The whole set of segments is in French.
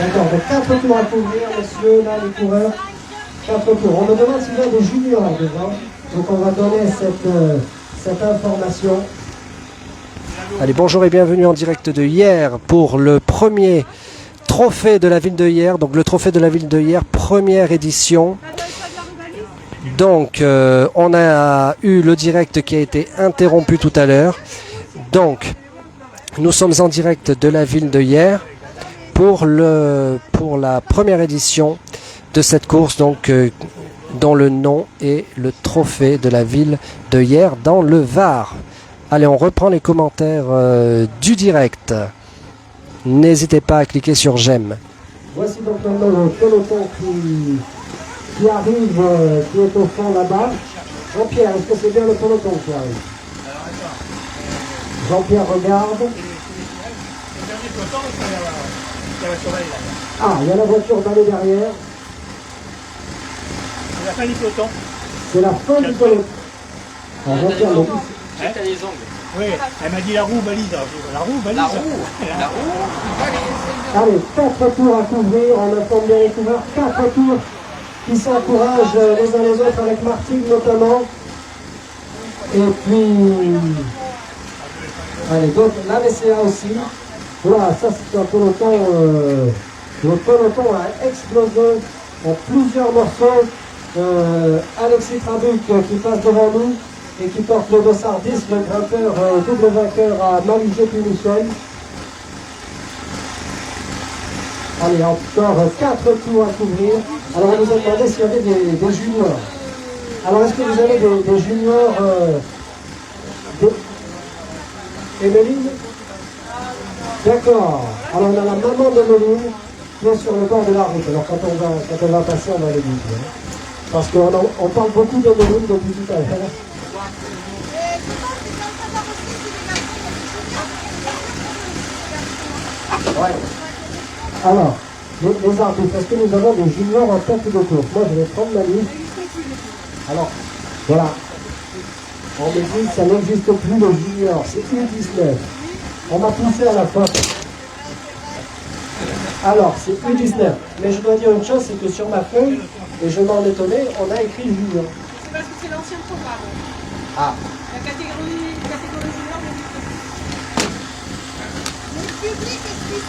D'accord, donc 4 tours à couvrir, messieurs, là, les coureurs. 4 tours. On me demande s'il y a des juniors devant. Donc on va donner cette information. Allez, bonjour et bienvenue en direct de Hyères pour le premier trophée de la ville de Hyères. Donc le trophée de la ville de Hyères, première édition. Donc on a eu le direct qui a été interrompu tout à l'heure. Donc nous sommes en direct de la ville de Hyères pour la première édition de cette course, donc dont le nom est le trophée de la ville de Hyères dans le Var. Allez, on reprend les commentaires du direct. N'hésitez pas à cliquer sur j'aime. Voici donc maintenant le peloton qui arrive, qui est au fond là-bas. Jean-Pierre, est-ce que c'est bien le peloton qui arrive? Jean-Pierre regarde. Ah, il y a la voiture d'aller derrière. C'est la fin du peloton. C'est la fin du peloton. Ah, Jean-Pierre le dit. T'as les ongles. Oui, elle m'a dit la roue balise. La roue balise. La roue balise. Allez, 4 tours à couvrir, on informe bien les coureurs, 4 tours qui s'encouragent les uns les autres avec Martine notamment. Et puis, allez, donc la VCA aussi. Voilà, ça c'est un peloton, le peloton a explosé en plusieurs morceaux. Alexis Trabuc qui passe devant nous et qui porte le dossard 10, le grimpeur double vainqueur à Maligé puis Michel. Allez, encore 4 tours à couvrir. Alors on nous a demandé s'il y avait des juniors. Alors est-ce que vous avez des juniors Emeline? D'accord. Alors on a la maman d'Emeline qui est sur le bord de la route. Alors quand elle va passer, on va les dire. Parce qu'on parle beaucoup d'Emeline depuis tout à l'heure. Ouais. Alors, les arbitres, est-ce que nous avons des juniors en tête de course? Moi, je vais prendre ma liste. Alors, voilà. On me dit que ça n'existe plus le junior, c'est U19. On m'a poussé à la fin. Alors, c'est U19. Mais je dois dire une chose, c'est que sur ma feuille, et je m'en étonnais, on a écrit junior. C'est parce que c'est l'ancien programme. Ah. La catégorie junior n'existe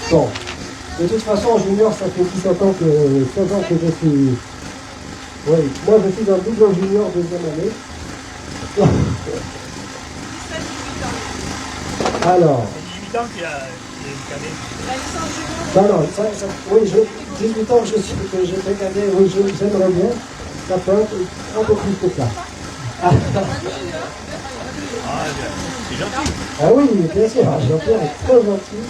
pas. Bon. De toute façon, junior, ça fait 17 ans 16 ans que je suis... Oui, moi je suis un double junior deuxième année. Alors... C'est 18 ans qu'il a une cadet. La licence junior. Non, oui, 18 ans que j'ai fait cadet, oui, j'aimerais bien. Ça peut être un peu plus que ça. C'est gentil. Ah oui, bien sûr, Jean-Pierre est très gentil.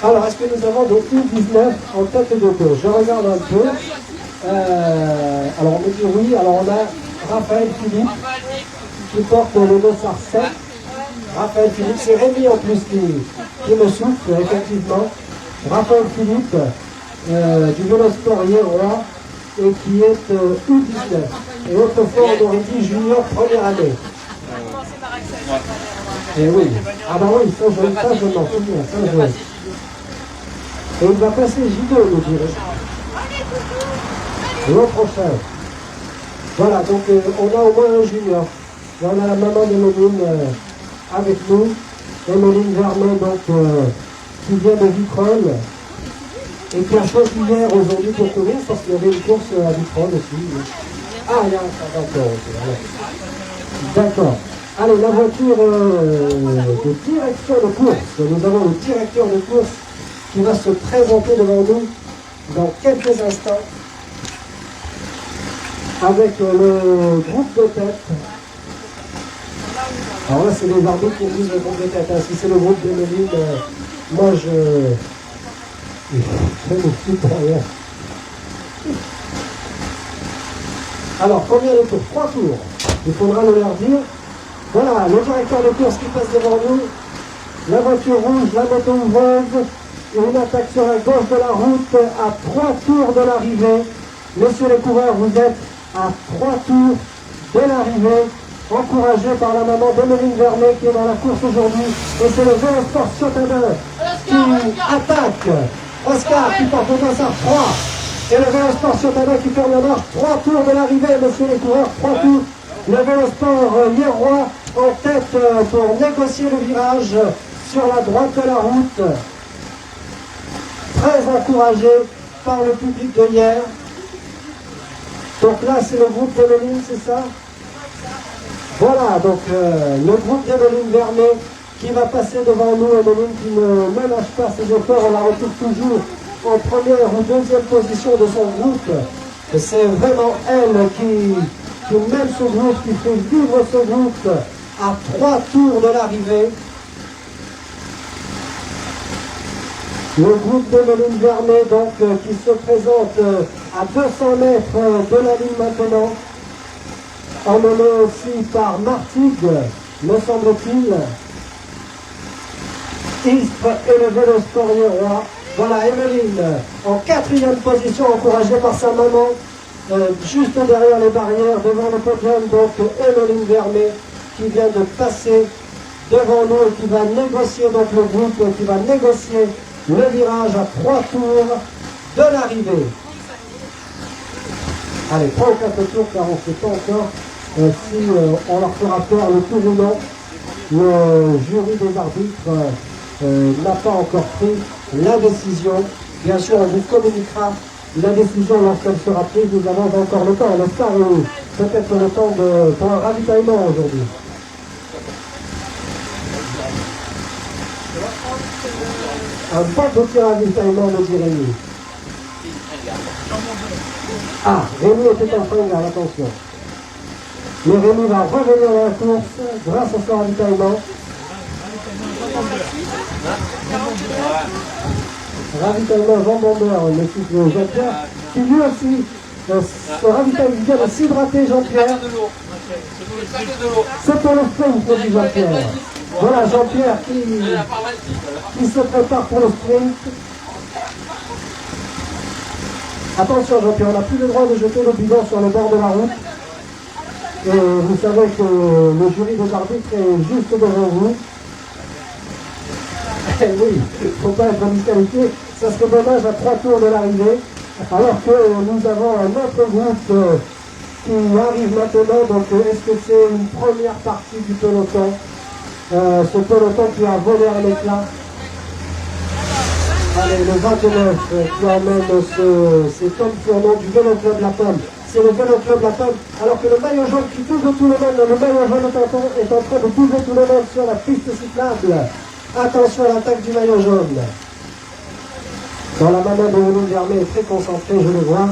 Alors, est-ce que nous avons des U19 en tête de course? Je regarde un peu. Alors, on me dit oui. Alors, on a Raphaël Philippe qui porte le dossard 7. Raphaël Philippe, c'est Rémi en plus qui me souffle, effectivement. Raphaël Philippe du Vélosport Hyérois et qui est U19. Et autrefois, on aurait dit junior première année. Et oui. Ah bah oui, ça je m'en souviens. Ça, et il va passer J2, nous dirait. L'an prochain. Voilà, donc on a au moins un junior. Et on a la maman d'Emeline avec nous. Emeline Vernet, donc, qui vient de Vitrolles. Et qui a choisi hier aujourd'hui pour courir, parce qu'il y avait une course à Vitrolles aussi. Ah, il y a un d'accord. D'accord. Allez, la voiture de direction de course. Nous avons le directeur de course qui va se présenter devant nous dans quelques instants avec le groupe de tête. Alors là, c'est les arbitres qui disent le groupe de tête. Hein. Si c'est le groupe d'Emeline, moi je me suis derrière. Alors, combien de tours? 3 tours. Il faudra le leur dire. Voilà, le directeur de course qui passe devant nous. La voiture rouge, la moto ouvreuse. Une attaque sur la gauche de la route à 3 tours de l'arrivée. Messieurs les coureurs, vous êtes à 3 tours de l'arrivée, encouragé par la maman d'Emeline Vernet qui est dans la course aujourd'hui. Et c'est le Vélosport Ciotadin qui attaque Oscar qui porte au dossard 3. Et le Vélosport Ciotana qui ferme la marche. 3 tours de l'arrivée, messieurs les coureurs. 3 tours. Le Vélosport Hierrois en tête pour négocier le virage sur la droite de la route. Très encouragé par le public de hier. Donc là, c'est le groupe d'Emeline, c'est ça? Voilà, donc le groupe d'Emeline Vernet qui va passer devant nous. Emeline qui ne ménage pas ses efforts, on la retrouve toujours en première ou deuxième position de son groupe. C'est vraiment elle qui mène ce groupe, qui fait vivre ce groupe à 3 tours de l'arrivée. Le groupe d'Emeline Vernet donc qui se présente à 200 mètres de la ligne maintenant, emmené aussi par Martigues, me semble-t-il. Istres et le Vélosport Hierrois. Voilà, Emeline en 4e position, encouragée par sa maman, juste derrière les barrières, devant le podium. Donc Emeline Vernet qui vient de passer devant nous et qui va négocier, donc le groupe qui va négocier le virage à 3 tours de l'arrivée. Allez, 3 ou 4 tours car on ne sait pas encore si on leur fera faire le tour ou non. Le jury des arbitres n'a pas encore pris la décision. Bien sûr, on vous communiquera la décision lorsqu'elle sera prise. Nous avons encore le temps, n'est-ce pas, peut-être le temps pour un ravitaillement aujourd'hui. Un bon petit ravitaillement, me dit Rémi. Ah, Rémi était en fringale, attention. Mais Rémi va revenir dans la course grâce à son ravitaillement. Ravitaillement Jean Bombeur, le cycle Jean-Pierre, qui lui aussi se ravitaille, il vient de s'hydrater Jean-Pierre. C'est pour le sprint, me dit Jean-Pierre. Voilà Jean-Pierre qui se prépare pour le sprint. Attention Jean-Pierre, on n'a plus le droit de jeter le bidon sur le bord de la route. Et vous savez que le jury des arbitres est juste devant vous. Eh oui, il ne faut pas être disqualifié. Ça serait dommage à 3 tours de l'arrivée. Alors que nous avons un autre groupe qui arrive maintenant. Donc est-ce que c'est une première partie du peloton? Ce peloton qui a volé à l'éclat. Allez, le 29 qui emmène c'est Tom Fournon du Vélo Club La Pomme. C'est le Vélo Club La Pomme. Alors que le maillot jaune qui touche tout le monde, le maillot jaune est en train de toucher tout le monde sur la piste cyclable. Attention à l'attaque du maillot jaune. Dans la maman de Emeline Vernet est très concentrée, je le vois.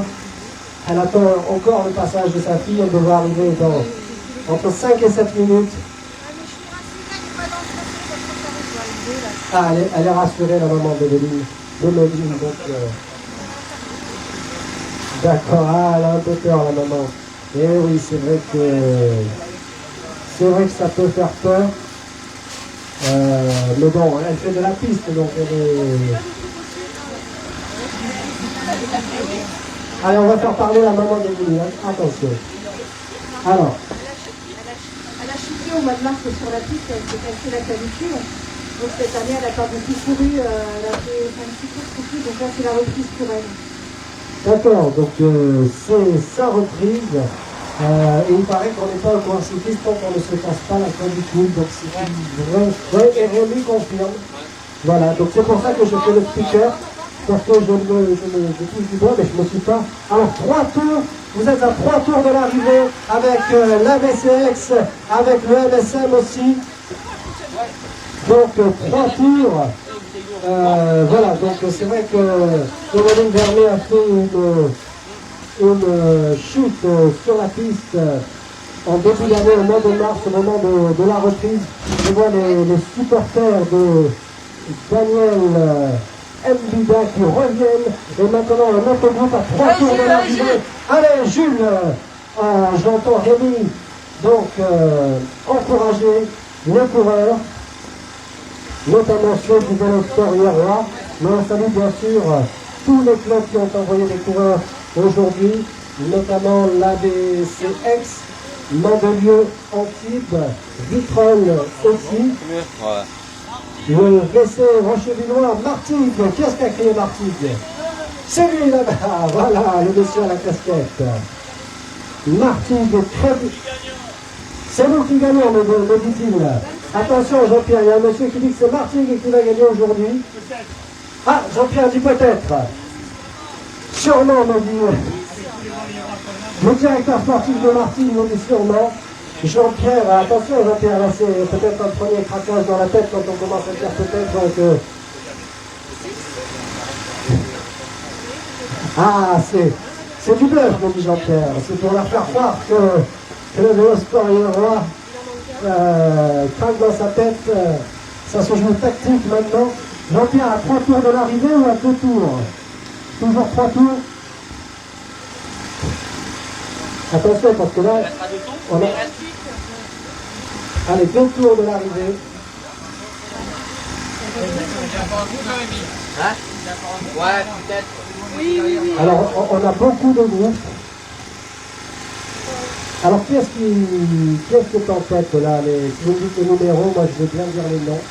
Elle attend encore le passage de sa fille. Elle devrait arriver dans entre 5 et 7 minutes. Ah, elle est rassurée, la maman d'Emeline. Donc, d'accord, ah, elle a un peu peur, la maman. Et oui, c'est vrai que ça peut faire peur. Mais bon, elle fait de la piste, donc elle est... Allez, on va faire parler la maman d'Emeline, hein. Attention. Alors. Elle a chuté au mois de mars sur la piste, elle s'est cassée la clavicule. Donc cette année, elle n'a pas beaucoup couru, elle a fait 5-6 courses et tout, donc là c'est la reprise pour elle. D'accord, donc c'est sa reprise. Et il paraît qu'on n'est pas au courant cycliste tant qu'on ne se casse pas la clavicule. Donc c'est une vraie, et Rémi confirme. Voilà, donc c'est pour ça que je fais le speaker. Parce que je touche du doigt, mais je ne me suis pas. Alors 3 tours, vous êtes à 3 tours de l'arrivée avec l'ABCX, avec le MSM aussi. Donc 3 tours. Voilà, donc c'est vrai que Emeline Vernet a fait une chute sur la piste en début d'année, au mois de mars, au moment de la reprise. Je vois les supporters de Daniel Mbida qui reviennent. Et maintenant un autre groupe à 3 tours de l'arrivée. Allez Jules, j'entends Rémi donc encourager les coureurs, notamment ceux du Vélosport Hierrois. Mais on salue bien sûr tous les clubs qui ont envoyé des coureurs aujourd'hui, notamment l'ABCX, Mandelieu, Antibes, Vitrolles aussi. Le WC Rochevillois, Martigues. Qui est-ce qui a crié Martigues? C'est lui là-bas, voilà, le monsieur à la casquette. Martigues, très bien. C'est nous qui gagnons, me dit-il. Attention Jean-Pierre, il y a un monsieur qui dit que c'est Martigues qui va gagner aujourd'hui. Ah, Jean-Pierre dit peut-être. Sûrement, me dit le directeur sportif de Martigues, me dit sûrement. Jean-Pierre, attention Jean-Pierre, là c'est peut-être un premier craquage dans la tête quand on commence à dire peut-être, donc... Ah, c'est du bluff, me dit Jean-Pierre. C'est pour leur faire croire que le Vélosport Roi craque dans sa tête. Ça se joue tactique maintenant. Jean-Pierre, à 3 tours de l'arrivée ou à 2 tours? Toujours 3 tours. Attention, parce que là, on a... Allez, 2 tours de l'arrivée. Hein? Ouais, peut-être. Alors, on a beaucoup de groupes. Alors, qui est-ce qui est en tête là? Si vous me dites les numéros, moi je vais bien dire les noms.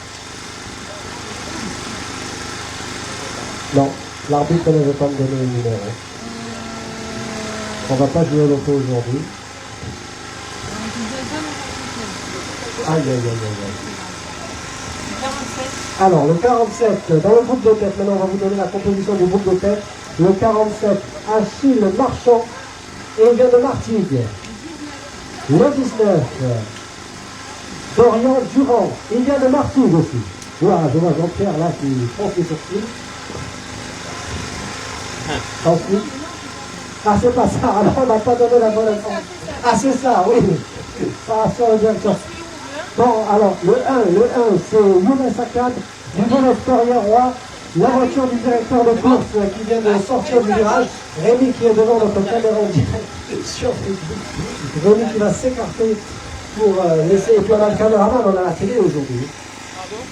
Non, l'arbitre ne veut pas me donner les numéros. On va pas jouer au loto aujourd'hui. Aïe, aïe, aïe, aïe. Alors, le 47, dans le groupe de tête, maintenant on va vous donner la composition du groupe de tête. Le 47, Achille Marchand, et il vient de Martigues. Le 19, Dorian Durand, il vient de Martigues aussi. Voilà, je vois Jean-Pierre là qui fronce les sourcils. Ensuite, ah c'est pas ça, alors on n'a pas donné la bonne réponse. Ah c'est ça, oui, ça sur le directeur. Bon, alors, le 1, c'est Younes Akkad, du Vélosport Roi, la voiture du directeur de course qui vient de sortir du virage, Rémi qui est devant notre caméra en direct sur Facebook, Rémi qui va s'écarter pour laisser, et puis on a le caméraman, on a la télé aujourd'hui.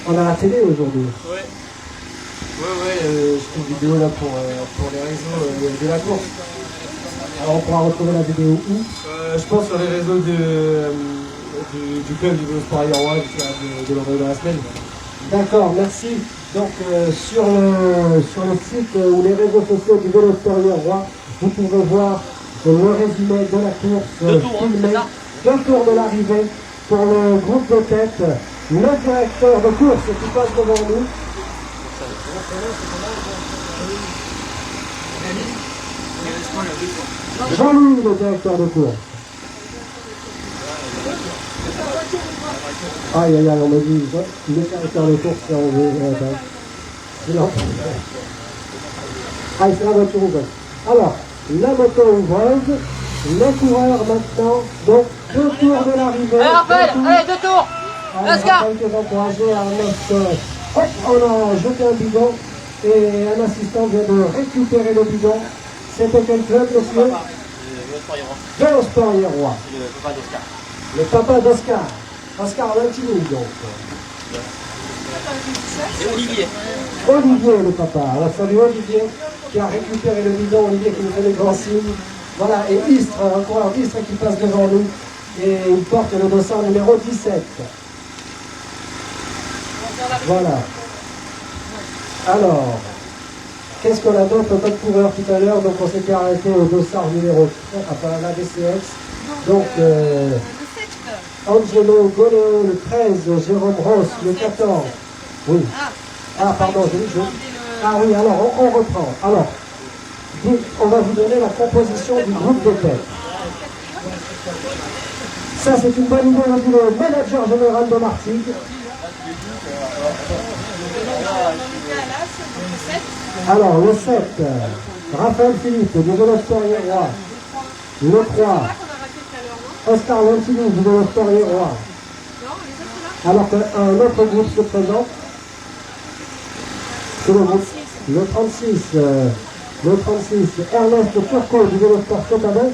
On a la télé aujourd'hui. Ouais. Ouais, je fais une vidéo là pour les réseaux de la course. Alors on pourra retrouver la vidéo où? Je pense sur les réseaux du club du Vélosport Roi de l'envoyer dans la semaine. D'accord, merci. Donc sur le site ou les réseaux sociaux du Vélosport Roi, vous pouvez voir le résumé de la course filmé, 2 tours de l'arrivée pour le groupe de tête, le directeur de course qui passe devant nous. Jean-Louis, le directeur de course. Aïe, aïe, aïe, on me dit, le directeur de course, c'est enlevé. Aïe, c'est la voiture ouverte. Alors, la moto ouvreuse, les coureurs maintenant, donc 2 tours de l'arrivée. Allez, Raphaël, allez, 2 tours. Let's go. Raphaël qui est encouragé à hop, on a jeté un bidon et un assistant vient de récupérer le bidon. C'était quel club, monsieur? Vélosport Roi. Le papa d'Oscar. Oscar Lantini, donc. Et Olivier. Olivier, le papa. On a fallu Olivier qui a récupéré le bidon. Olivier qui nous fait des grands signes. Voilà, et Istres, un coureur d'Istres qui passe devant nous. Et il porte le dossard numéro 17. Voilà. Alors, qu'est-ce qu'on a d'autre comme coureur tout à l'heure? Donc on s'était arrêté au dossard numéro 3, enfin la DCX. Donc, Angelo Goleo, le 13, Jérôme Ross, le 14. Oui. Ah, pardon, Ah oui, alors on reprend. Alors, on va vous donner la composition du groupe de tête. Ça, c'est une bonne idée, on dit le manager général de Martigues. Alors, le 7, Raphaël Philippe, du Vélosport Roi. Le 3, Oscar Lantini, du Vélosport Roi. Alors qu'un autre groupe se présente, c'est le groupe, le 36, Ernest Turcot, du Vélosport Cotabin.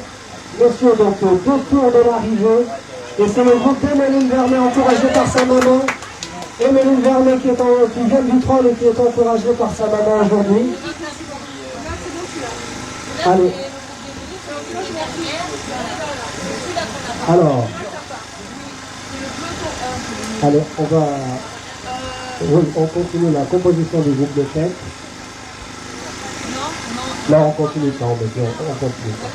Messieurs, donc 2 tours de l'arrivée. Et c'est le groupe d'Emeline Vernet, encouragé par sa maman. Emeline Vernet qui vient du trône et qui est encouragée par sa maman aujourd'hui. Allez. Alors. Allez, on va Oui, on continue la composition du groupe de tête. Non, on continue pas, on continue pas.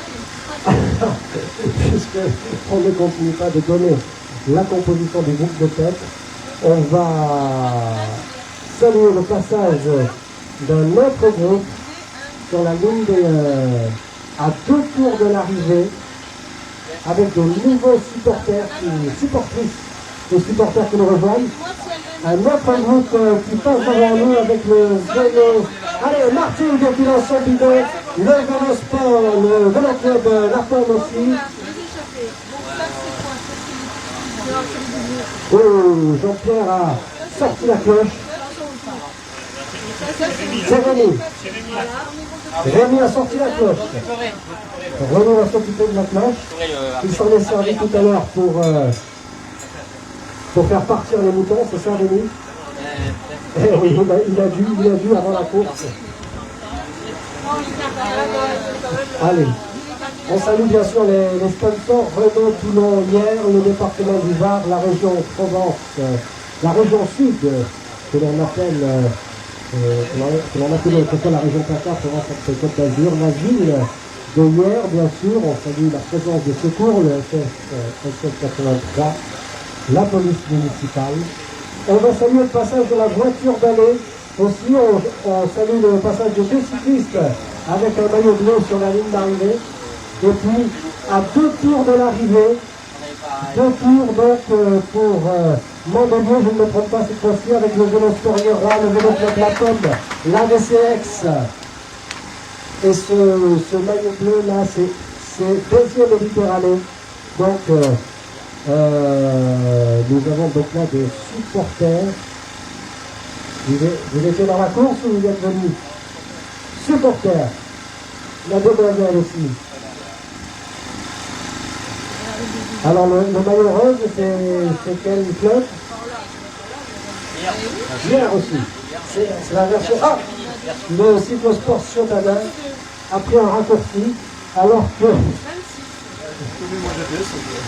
Puisqu'on ne continue pas de donner la composition du groupe de tête, on va saluer le passage d'un autre groupe sur la ligne à 2 tours de l'arrivée, avec de nouveaux supporters, supportrices et supporters qui nous rejoignent. Un autre groupe qui passe devant nous avec le vélo. Allez, Martin qui lance son bidon, le vélo sport, le vélo club La Pomme aussi. Oh, Jean-Pierre a sorti la cloche. C'est Rémi. Rémi a sorti la cloche. Rémi va s'occuper de la cloche. Il s'en est servi tout à l'heure pour faire partir les moutons, c'est ça Rémi? Eh oui, il a dû avant la course. Allez, on salue bien sûr les sponsors Renault, Toulon, Hyères, le département du Var, la région Provence, la région Sud, que l'on appelle autrefois la région PACA, Provence Côte d'Azur, la ville de Hyères, bien sûr, on salue la présence de secours, le SS 83, la police municipale. On va saluer le passage de la voiture d'allée. Aussi, on salue le passage de 2 cyclistes avec un maillot bleu sur la ligne d'arrivée. Et puis, à 2 tours de l'arrivée, 2 tours donc pour Mandelieu, je ne me trompe pas cette fois-ci, avec le vélo Sporier Roi, le vélo club La Pomme, la VCX. Et ce maillot bleu là, c'est 2e Méditerranée. Donc, nous avons donc là des supporters. Vous étiez dans la course ou vous êtes venus? Supporters. La demoiselle aussi. Alors le maillot rose, c'est quel club? Hier aussi. C'est la version. Ah, le cyclosport Chotana a pris un raccourci alors que.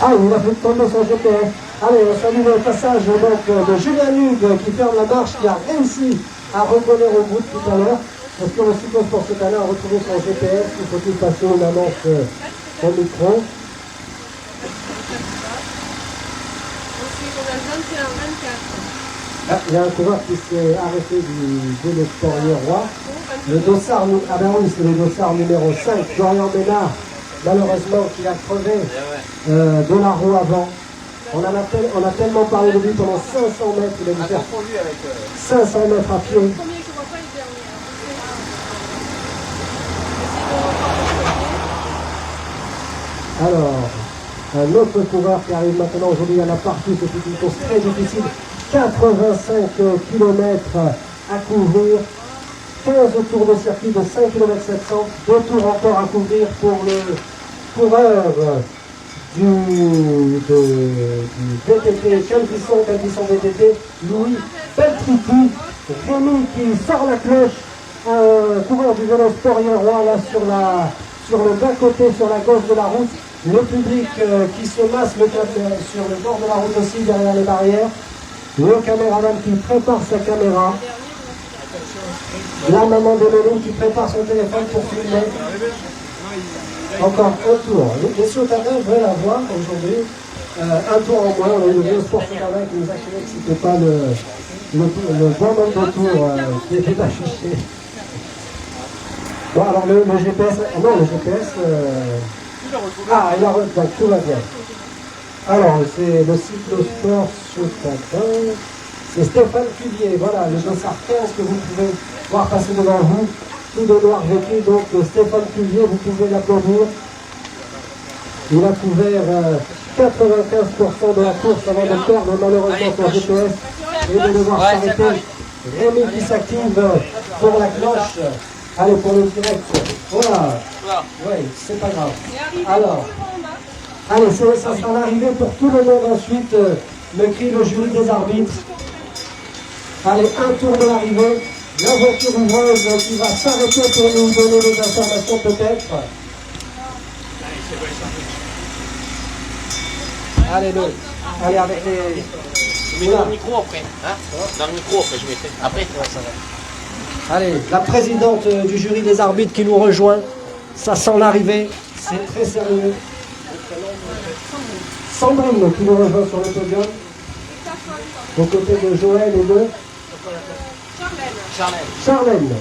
Ah, il a fait tomber son GPS. Allez, on salue le passage donc, de Julien Hugues qui ferme la marche, qui a réussi à reconnaître au groupe tout à l'heure. Parce que le cyclosport Chotana a retrouvé son GPS. Il faut-il passer une annonce au micro? Ah, il y a un coureur qui s'est arrêté du vélo Sporier Roi. Le dossard, ah ben oui, c'est le dossard numéro 5, Florian Ménard, malheureusement, qui a crevé de la roue avant. On a tellement parlé de lui pendant 500 mètres, il a dû faire 500 mètres à pied. Alors, un autre coureur qui arrive maintenant, aujourd'hui il y en a partout, c'est une course très difficile. 85 km à couvrir, 15 tours de circuit de 5 km 700, 2 tours encore à couvrir pour le coureur du VTT, Calvisson VTT, Louis Beltriti, Rémi qui sort la cloche, coureur du vélo Sporier Roi là sur le bas-côté, sur la gauche de la route, le public qui se masse sur le bord de la route aussi, derrière les barrières, le caméraman qui prépare sa caméra, la maman de Méline qui prépare son téléphone pour filmer. Encore un tour. Les Chotadins veulent avoir aujourd'hui un tour en moins. On a eu le vieux sport Chotadin qui nous a crié que c'était pas le bon nombre de tours qui était affiché. Bon, alors le GPS, non, le GPS, il a retrouvé, tout va bien. Alors, c'est le cyclosport Chotadin, c'est Stéphane Cuvier, voilà, le dossard 15 que vous pouvez voir passer devant vous, tout de noir vêtu, donc Stéphane Cuvier, vous pouvez l'applaudir. Il a couvert 95% de la course avant de perdre malheureusement son GPS et de devoir s'arrêter. Rémi qui s'active pour la cloche. Allez, pour le direct. Voilà. Oui, c'est pas grave. Alors, allez, ça sera l'arrivée pour tout le monde ensuite. Le cri, le jury des arbitres. Allez, un tour de l'arrivée. La voiture ouvreuse qui va s'arrêter pour nous donner des informations peut-être. Allez, avec mets dans le micro après. Hein, dans le micro après, je mettrai. Après. Allez, la présidente du jury des arbitres qui nous rejoint. Ça sent l'arrivée. C'est très sérieux. Sandrine qui nous rejoint sur le podium. Aux côtés de Joël et de Charlène.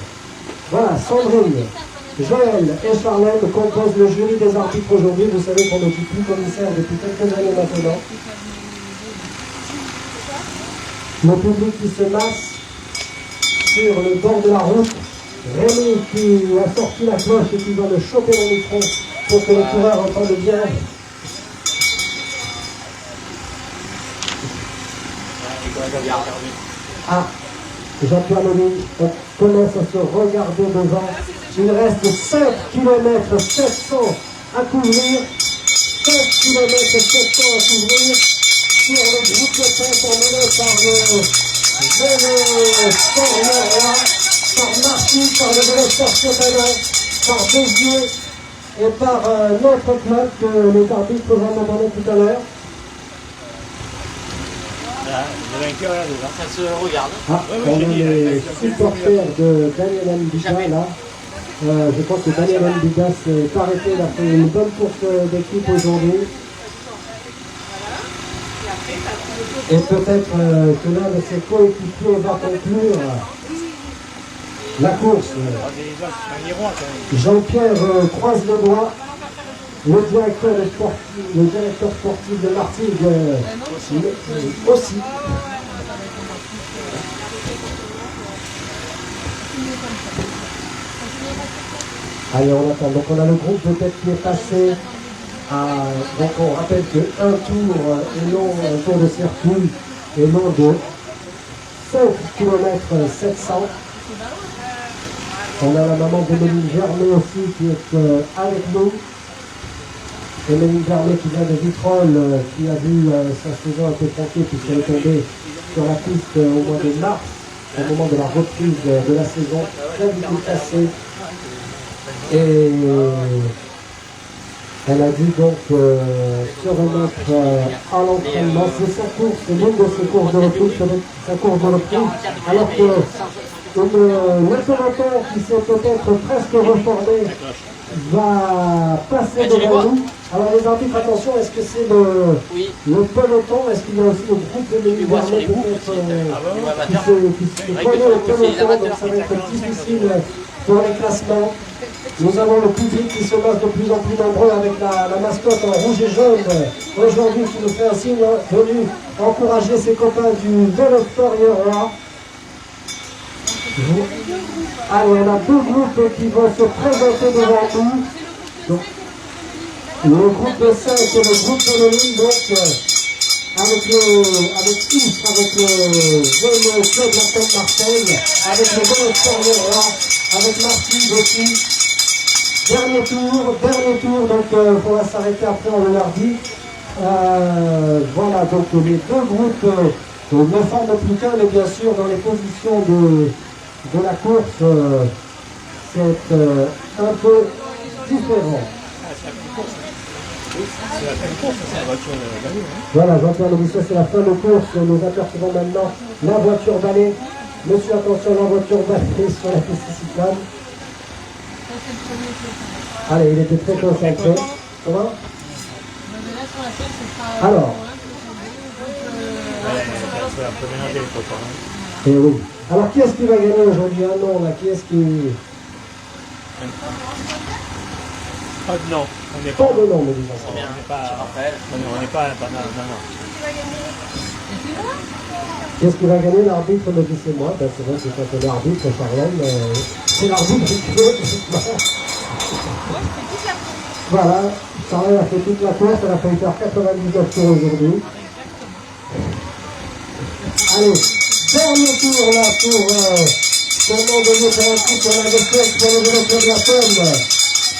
Voilà, Sandrine, Joël et Charlène composent le jury des arbitres aujourd'hui. Vous savez qu'on n'est plus commissaire depuis quelques années maintenant. Le public qui se masse sur le bord de la route. Rémi qui a sorti la cloche et qui va le choper dans le micro pour que les coureurs entendent bien. Ah, Jean-Pierre Lely, on commence à se regarder devant. Il reste 5 km 700 à couvrir. 5 km 700 à couvrir sur le groupe de tête emmené par le jeune Florian, par Marty, par le directeur Chopin, par Béziers et par notre club que les arbitres vous en demandaient tout à l'heure. Voilà, le vainqueur là devant. Ça se regarde. Ah, on a les supporters de Daniel Mbida là. Je pense que Daniel Mbida s'est arrêté, il a fait une bonne course d'équipe aujourd'hui. Et peut-être que l'un de ses coéquipiers va conclure la course. C'est un miroir quand même. Jean-Pierre croise le doigt. Le directeur sportif de Martigues aussi. Allez, on attend. Donc on a le groupe de tête qui est passé. Donc on rappelle qu'un tour et non un tour de circuit et non de 5 km 700. On a la maman d'Emeline Germain aussi qui est avec nous. Emeline Germain qui vient de Vitrolles, qui a vu sa saison un peu tronquée puisqu'elle est tombée sur la piste au mois de mars, au moment de la reprise de la saison, clavicule cassée. Et elle a dû donc se remettre à l'entraînement. C'est sa course, c'est l'une de ses courses de reprise, sa course de reprise, alors que l'automoteur qui s'est peut-être presque reformé va passer devant nous. Alors les arbitres, attention, est-ce que c'est le peloton, est-ce qu'il y a aussi le groupe de Méline Garnet peut-être qui se connaît au peloton, donc ça va être difficile pour les classements. Nous avons le public qui se masse de plus en plus nombreux avec la mascotte en rouge et jaune aujourd'hui qui nous fait un signe venu encourager ses copains du Vélo Sport Roi. Allez, on a deux groupes qui vont se présenter devant nous. Donc, le groupe de 5 et le groupe de Méline, donc avec Yves, avec le jeune club La Côte Marseille, avec le Vélo Sport Roi, avec Martine aussi. Dernier tour, donc il faudra s'arrêter après, on le leur dit. Voilà, donc les deux groupes ne forment plus qu'un, mais bien sûr, dans les positions de la course, c'est un peu différent. C'est la fin de course, c'est la voiture balai. Voilà, Jean-Pierre Lobusset, c'est la fin de course. Nous apercevons maintenant la voiture balai. Monsieur, attention, la voiture balai sur la piste cyclable. Allez, il était très concentré. Comment? Alors. Eh oui. Alors, qui est-ce qui va gagner aujourd'hui? Un nom, là. Qui est-ce qui... Pas de nom. On n'est pas de nom, me disons. C'est bien. On n'est pas... Non. Qu'est-ce qui va gagner? L'arbitre me dit c'est moi. Ben, c'est vrai que c'est l'arbitre, Charlène. C'est l'arbitre qui voilà, Charlène a fait toute la course, elle a failli faire 99 tours aujourd'hui. Allez, dernier tour là pour le monde de notre équipe, on a des fêtes pour le vélo de la Pomme.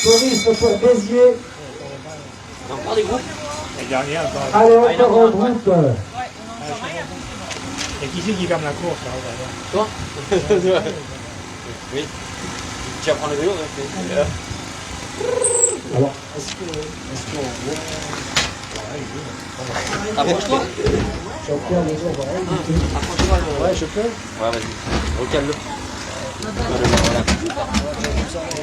Tourisme pour Béziers. Encore des groupes. Les derniers encore. Allez, encore un groupe. Et qui c'est qui gagne la course là? Toi? Oui. Tu vas prendre le vélo, Alors, est-ce qu'on voit... Approche-toi. Jean-Pierre, les gens vont rien du tout. Approche-toi. Ouais, je peux. Ouais, vas-y. Recale-le.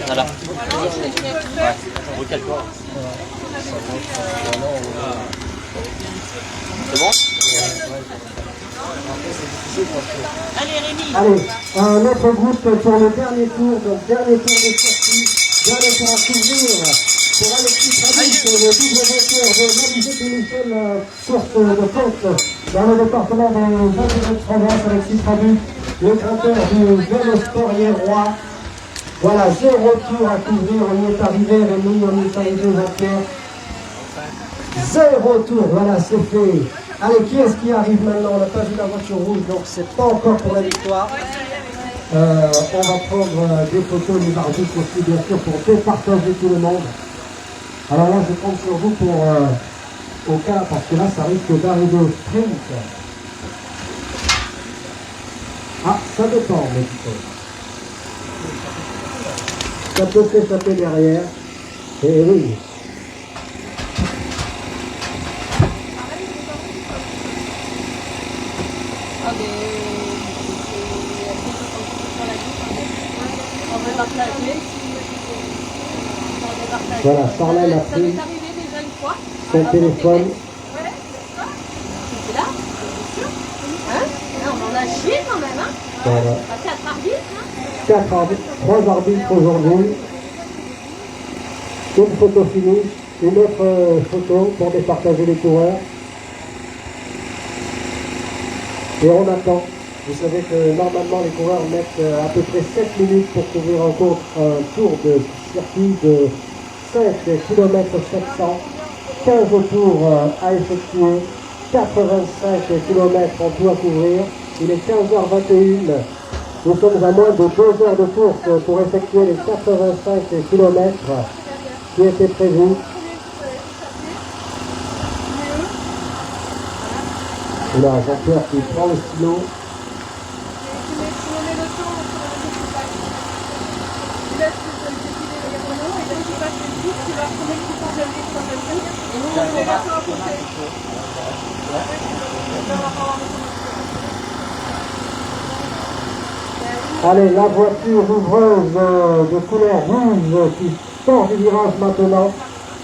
Voilà. Ouais, recale-toi. C'est bon? Allez, un autre groupe pour le dernier tour, donc dernier tour de sortie, dernier tour à couvrir pour Alexis Travis, le double vainqueur de l'Alizé Téléphone course de côte dans le département des Alpes-de-Provence. Alexis Travis, le grimpeur du vélo sport roi. Voilà, 0 tour à couvrir, on y est arrivé, Rémi, on y est arrivé vainqueur. 0 tour, voilà, c'est fait. Allez, qui est-ce qui arrive maintenant? On n'a pas vu la voiture rouge, donc c'est pas encore pour la victoire. On va prendre des photos, les arbitres aussi, bien sûr, pour départager tout le monde. Alors là, je compte sur vous pour au cas, parce que là, ça risque d'arriver au sprint. Ah, ça dépend, mais ça peut s'échapper derrière. Et oui. Voilà, Charlène a pris son téléphone. C'est là, hein? On en a chié quand même, hein? Voilà. 4 arbitres, hein? 4 arbitres, 3 arbitres aujourd'hui. Une photo finish, une autre photo pour départager les coureurs. Et on attend. Vous savez que normalement les coureurs mettent à peu près 7 minutes pour couvrir un tour de circuit de 5 km 700, 15 tours à effectuer, 85 km en tout à couvrir. Il est 15h21. Nous sommes à moins de 2 heures de course pour effectuer les 85 km qui étaient prévus. Et là, Jean-Pierre qui prend le stylo. Allez, la voiture ouvreuse de couleur rouge qui sort du virage maintenant,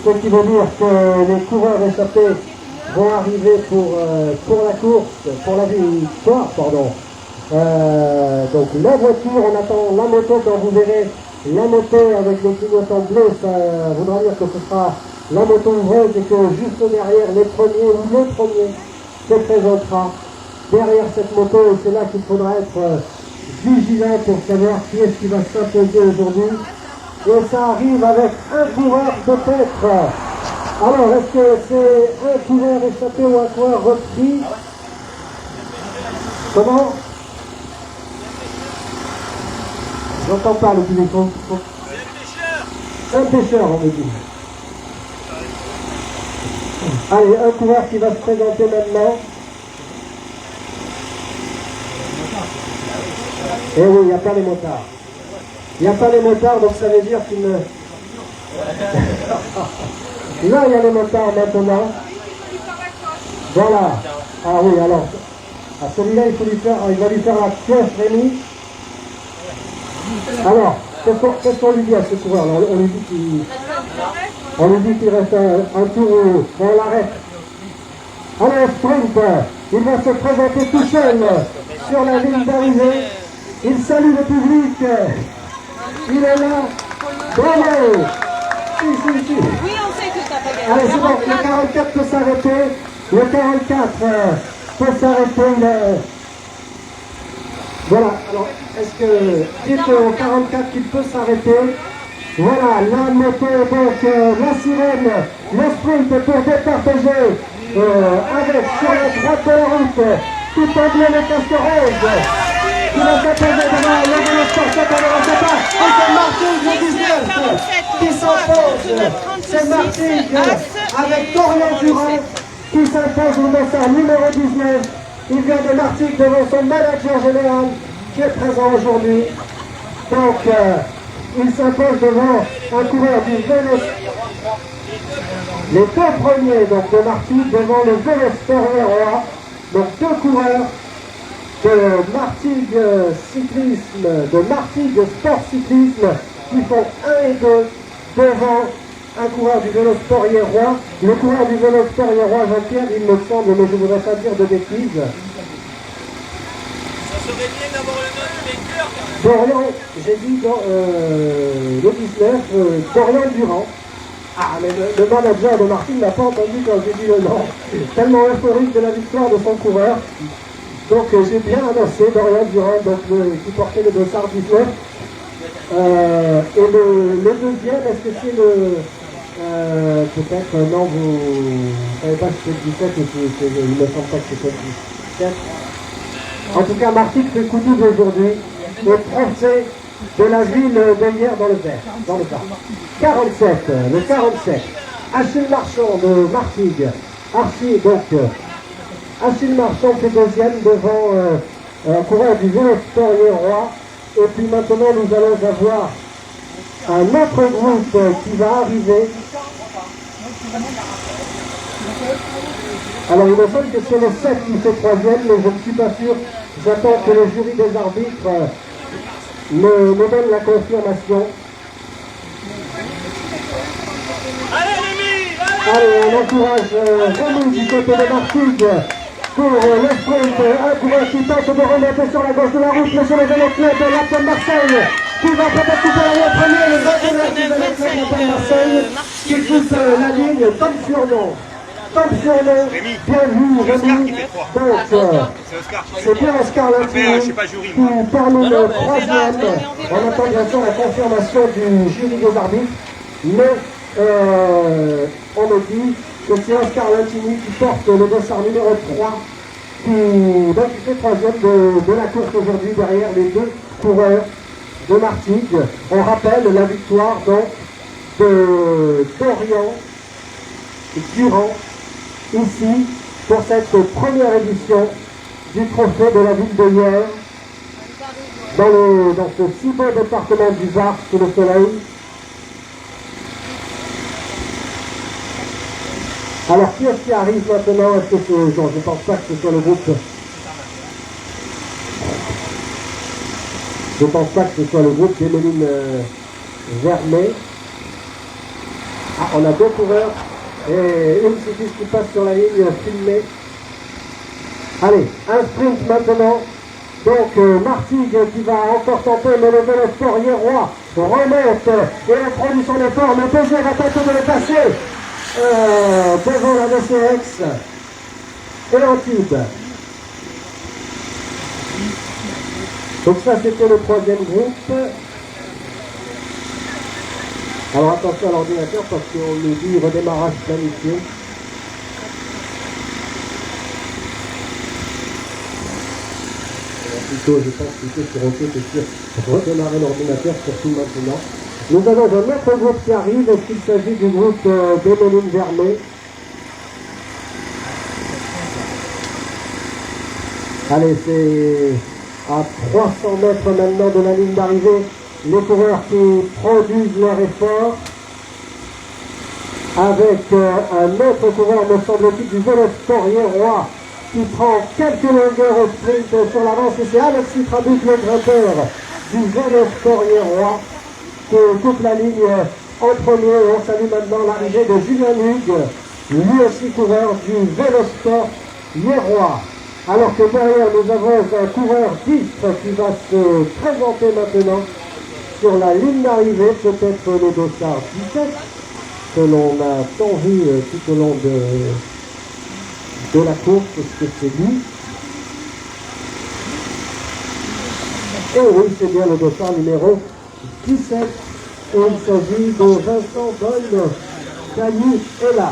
ce qui veut dire que les coureurs échappés vont arriver pour la course, pour la victoire, pardon. Donc la voiture, on attend la moto. Quand vous verrez la moto avec les clignotants bleus, ça voudra dire que ce sera la moto ouvreuse et que juste derrière les premiers ou le premier se présentera derrière cette moto, et c'est là qu'il faudra être vigilant pour savoir qui est-ce qui va s'imposer aujourd'hui. Et ça arrive avec un coureur peut-être. Alors, est-ce que c'est un coureur échappé ou un coureur repris? Comment? J'entends pas le public. Un pêcheur, on me dit. Allez, un coureur qui va se présenter maintenant. Eh oui, il n'y a pas les motards. Il n'y a pas les motards, donc ça veut dire qu'il ne... Là, il y a les motards maintenant. Voilà. Ah oui, alors, à celui-là, il va lui faire la pièce, Rémi. Alors, qu'est-ce qu'on lui dit à ce coureur? On lui dit qu'il reste un tour où on l'arrête. Allez, sprint, il va se présenter tout seul sur la ligne d'arrivée. Il salue le public. Il est là. Bravo. Si. Oui, on sait que t'as pas gagné. Allez, c'est bon, le 44 peut s'arrêter. Le 44 peut s'arrêter. Voilà, alors, est-ce que dites au 44 qu'il peut s'arrêter? Voilà, la moto, donc la sirène, le sprint pour départager avec sur la droite de la route, tout en bleu les casques roses, qui va s'imposer devant le vélo sport, ça ne pas, et c'est Martine le 19 qui s'impose, c'est Martine avec Dorian Durand qui s'impose au dossard numéro 19. Il vient de Martinique devant son manager général qui est présent aujourd'hui. Donc, il s'impose devant un coureur du vélo. Les deux premiers donc, de Martigues devant le Vélosport Hérois. Donc deux coureurs de Martigues Cyclisme, de Martigues Sport Cyclisme qui font 1 et 2 devant un coureur du Vélosport Hérois. Le coureur du Vélosport Hérois, Jean-Pierre, il me semble, mais je ne voudrais pas dire de bêtises. Ça serait bien d'avoir le nom du vainqueur. Dorian, j'ai dit dans, le 19, Dorian Durand. Ah, mais le manager de Martigues n'a pas entendu quand j'ai dit le nom. Tellement euphorique de la victoire de son coureur. Donc j'ai bien annoncé Dorian Durand, donc, qui portait le dossard 19. Et le deuxième, est-ce que c'est le... peut-être, non, vous ne savez pas si c'est le 17 ou si il ne me semble pas que c'est le 17. En tout cas, Martigues fait coup double aujourd'hui au procès de la ville de hier dans le vert, dans le parc. 47, le 47. Achille Marchand de Martigues. Achille Marchand fait deuxième devant un coureur du Vélosport Hérois. Et puis maintenant, nous allons avoir un autre groupe qui va arriver. Alors, il me semble que c'est le 7 qui fait troisième, mais je ne suis pas sûr. J'attends que le jury des arbitres me donne la confirmation. Allez Rémi, Allez, on encourage Rémi du côté de Martigues pour le sprint. Un coureur qui tente de remonter sur la gauche de la route, mais sur le vélo club de l'Appel Marseille, qui va peut-être couper la ligne premier, le grand coureur du vélo club de l'Appel Marseille, qui coupe la ligne, Tom Furnon. Tom Furnon, bien vu, Rémi. Donc, c'est bien Oscar Lantini qui termine le troisième. On attend bien sûr la confirmation du jury des arbitres, mais on me dit que c'est Oscar Lantini qui porte le dossard numéro 3 qui fait troisième de la course aujourd'hui derrière les deux coureurs de Martigues. On rappelle la victoire donc de Dorian Durand ici pour cette première édition du trophée de la ville de Hyères dans ce si beau département du Var sous le soleil. Alors qui est-ce qui arrive maintenant? Est-ce que c'est... Non, je ne pense pas que ce soit le groupe. Je ne pense pas que ce soit le groupe d'Emeline Vermet. Ah, on a deux coureurs et une cycliste qui passe sur la ligne filmée. Allez, un sprint maintenant. Donc Martigues qui va encore tenter, mais le Vélosport Hérois remonte et introduit son effort, mais PSG va tenter de le passer devant la VCX et Antibes. Donc ça c'était le troisième groupe. Alors attention à l'ordinateur parce qu'on nous dit redémarrage planifié. Plutôt, je pense plutôt sur OK, c'est sûr, redémarrer l'ordinateur, surtout maintenant. Nous avons un autre groupe qui arrive, est-ce qu'il s'agit du groupe d'Emeline Vermet? Allez, c'est à 300 mètres maintenant de la ligne d'arrivée. Les coureurs qui produisent leur effort avec un autre coureur, me semble-t-il, du Vélosport Hérois qui prend quelques longueurs au sprint sur l'avance, et c'est Alexis Trabuc, le grimpeur du Vélosport Hérois, qui coupe la ligne en premier. On salue maintenant l'arrivée de Julien Hugues, lui aussi coureur du Vélosport Hérois. Alors que derrière nous avons un coureur d'Istres qui va se présenter maintenant sur la ligne d'arrivée, peut-être le dossard 17, que l'on a tant vu tout au long de la course, est-ce que c'est lui? Et oui, c'est bien le dossard numéro 17, et il s'agit de Vincent Bonne Cailly est là.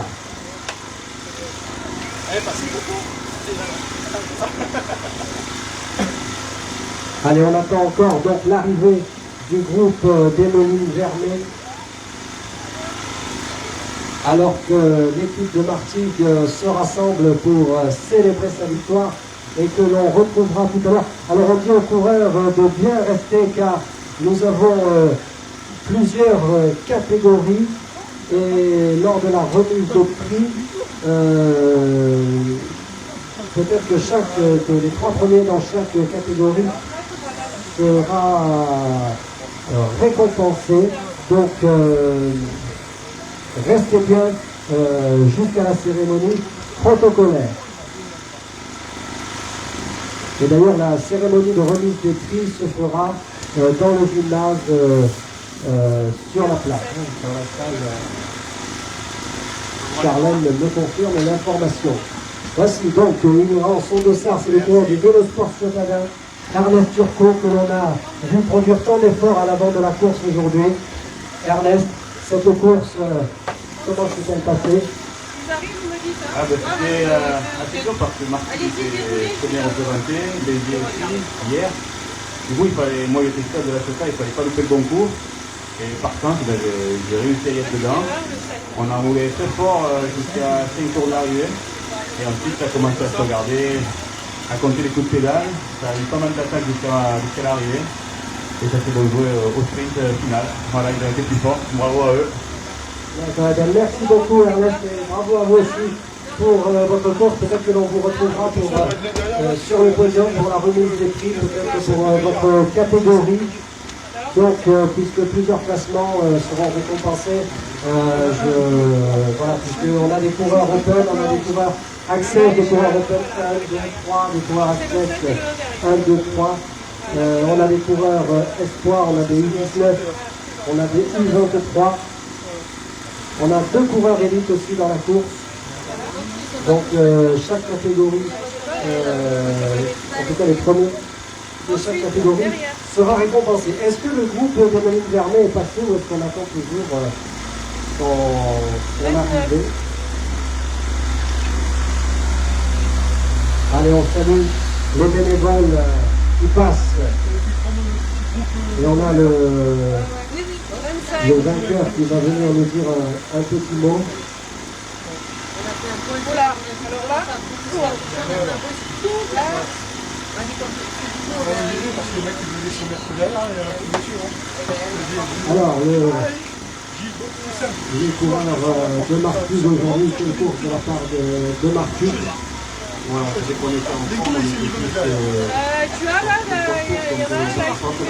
Allez, on attend encore donc l'arrivée du groupe d'Emeline Vermet. Alors que l'équipe de Martigues se rassemble pour célébrer sa victoire et que l'on retrouvera tout à l'heure. Alors on dit aux coureurs de bien rester car nous avons plusieurs catégories Et lors de la remise de prix, peut-être que les 3 premiers dans chaque catégorie sera récompensé. Donc restez bien jusqu'à la cérémonie protocolaire. Et d'ailleurs, la cérémonie de remise des prix se fera dans le gymnase sur la place, dans la salle. Charlène me confirme l'information. Voici donc, il ira en son dossard, c'est le coureur du vélo sport Ciotadin, Ernest Turcot, que l'on a vu produire tant d'efforts à l'avant de la course aujourd'hui. Ernest, cette course, comment s'est-elle passée? Ah ben c'était assez dur parce que Marc était très bien représenté, Béziers aussi, hier. Du coup, moi j'étais seul de la Chota, il ne fallait pas louper le concours. Et par contre, ben, j'ai réussi à y être dedans. On a roulé très fort jusqu'à 5 tours de l'arrivée. Et ensuite, ça a commencé à se regarder, à compter les coups de pédale. Ça a eu pas mal d'attaques jusqu'à l'arrivée. Et ça s'est donc joué au sprint final. Voilà, ils ont été plus forts. Bravo à eux. Merci beaucoup Ernest et bravo à vous aussi pour votre course. Peut-être que l'on vous retrouvera sur le podium pour la remise des prix, peut-être pour votre catégorie. Donc puisque plusieurs classements seront récompensés, voilà, puisqu'on a des coureurs open, on a des coureurs access, des coureurs open 1, 2, 3, des coureurs access 1, 2, 3. On a des coureurs espoirs, on a des U19, on a des U23. On a 2 coureurs élites aussi dans la course. Donc chaque catégorie, en tout cas les premiers de chaque catégorie, sera récompensé. Est-ce que le groupe de Dominique Vernet est passé ou est-ce qu'on attend toujours son arrivée? Allez, on salue les bénévoles qui passent. Et on a le vainqueur qui va venir nous dire un petit mot. Voilà, alors là, Alors, les coureurs de Marcus aujourd'hui, c'est une course de la part de Marcus. Voilà, dès qu'on était en forme, on était plus... tu as là, il y en a un là, on a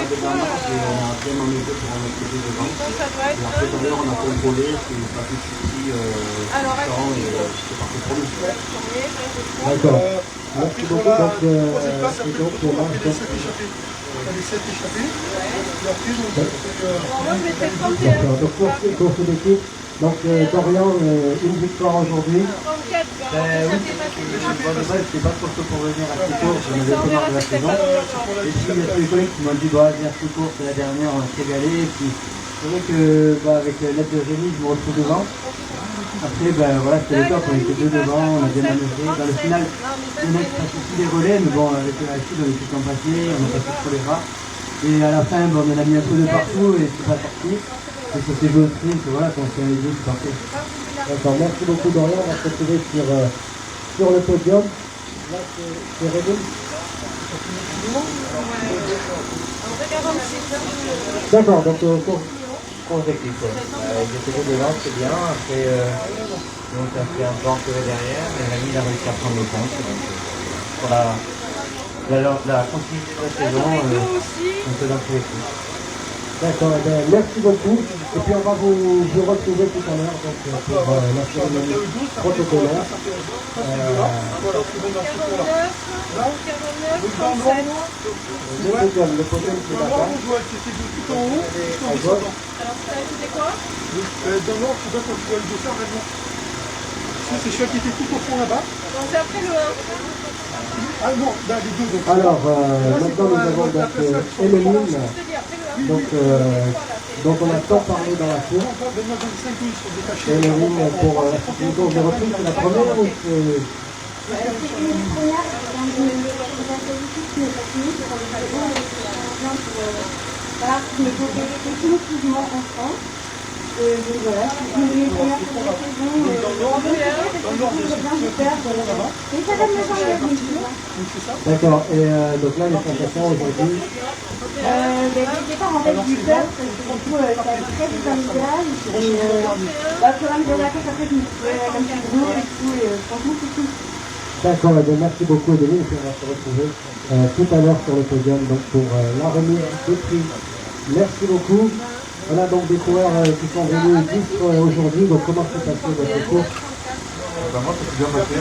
bien manœuvré pour en mettre les deux devant. ça doit être... Et après, tout à l'heure, on a contrôlé, c'est pas tout de suite Alors, différent et c'est parti pour nous. D'accord. D'accord. Merci beaucoup. Donc, c'est donc pour moi. On a les 7 échappés. Et après, donc, Moi, je vais peut-être compter. D'accord. Donc, course d'équipe. Donc, Dorian, une victoire aujourd'hui. 34. Oui, c'était pas trop tôt pour revenir à cette course, j'en avais pas marre de la saison. Et puis il y a tous les collègues qui m'ont dit bah viens cette course, la dernière on a régalé. Et puis c'est vrai que avec l'aide de Rémi, je me retrouve devant. Après voilà, c'était le top, on était 2 devant, on a bien manœuvré. Dans le final, il y en a qui passaient aussi les relais, mais bon avec la chute on était en papier, on a passé trop les rats. Et à la fin on en a mis un peu de partout et c'est pas sorti. Et ça s'est joué au sprint, voilà, quand c'est les deux, c'est parfait. D'accord, merci beaucoup Dorian, on va se retrouver sur le podium. Là, c'est Rémi. D'accord, donc course d'équipe. J'ai fait devant, c'est bien. Après, donc ça fait un peu entouré derrière, mais Rémi a réussi à prendre le compte. Donc, pour la continuité de la saison, on peut dans tous les coups. D'accord, merci beaucoup. Et puis on va vous retrouver tout à l'heure pour la cérémonie protocolaire. Le podium c'est là-bas. c'était tout en haut, À gauche. C'était quoi? dans l'ordre, tu vois, quand tu vois le dossard, vraiment. C'est celui qui était tout au fond là-bas. Donc c'est après le 1. Ah non, là, les deux. Donc, Alors, maintenant nous avons donc Emeline. Donc on a tant parlé dans la course. maintenant, dans les 5 ils sont détachés. Emeline pour une course de reprise, c'est la première ou c'est... C'est une première, donc je vous félicite qui est passée, c'est pour les saisons, et c'est bien pour voilà, mais pour des définitivement en France. Donc voilà, c'est une première pour la saison. Bien de perdre. Et ça donne le temps de la. D'accord, et donc là les sensations aujourd'hui. Le départ en fait du peuple, parce que du coup, c'est très familial. Et au fur et à mesure de la course, après, je me suis comme ça gros et tout. Et franchement, c'est cool. D'accord, eh bien, merci beaucoup Adeline, et puis on va se retrouver tout à l'heure sur le podium donc, pour la remise des prix. Merci beaucoup. On a donc des coureurs qui sont venus juste aujourd'hui, donc comment s'est passé votre course? Moi, ça s'est bien passé.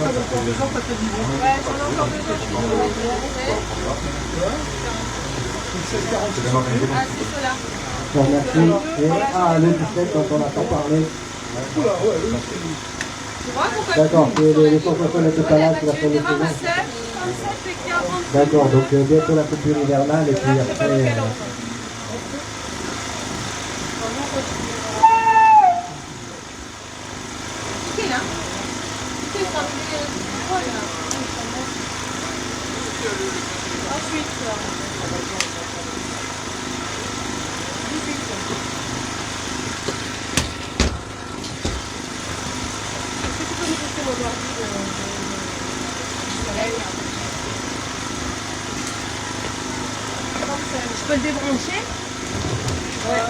Je vous remercie. Et, le 17 dont on n'a pas parlé. D'accord, les sensations n'étaient pas là, c'est la fin de saison. D'accord, donc bientôt la coupure hivernale et puis après... Je peux le débrancher? Ouais.